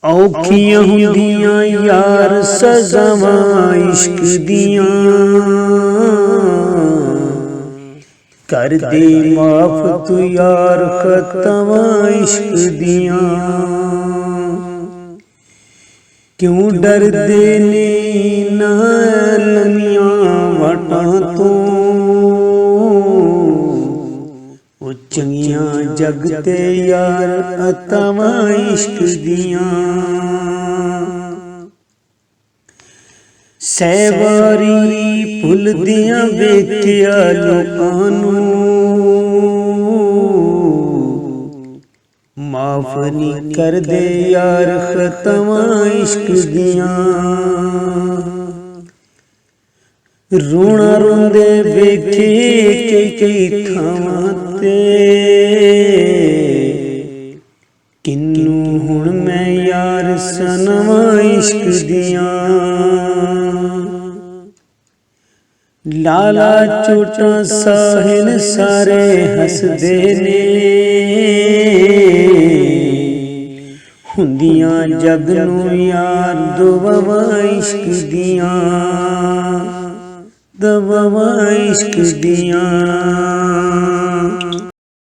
औखियां हुंदियां यार सज़ावां इश्क दियां, कर दे माफ तू यार खतावां इश्क दियां। क्यों डरदे ने नालनियां वटां तो, ओ चंगियां जग ते यार अतावां इश्क दियां। सहवारी भुलदियां वेख्या लोकां नूं, माफ नी करदे यार खतावां इश्क दियां। रोना रोंदे वेखे कई थावां ते, किन्नू हुण मैं यार सनावां इश्क दियां। लाला चोटां साहिल सारे हसदे ने, हुंदियां जग नूं यार दुआवां इश्क दियां, दुआवां इश्क दियां।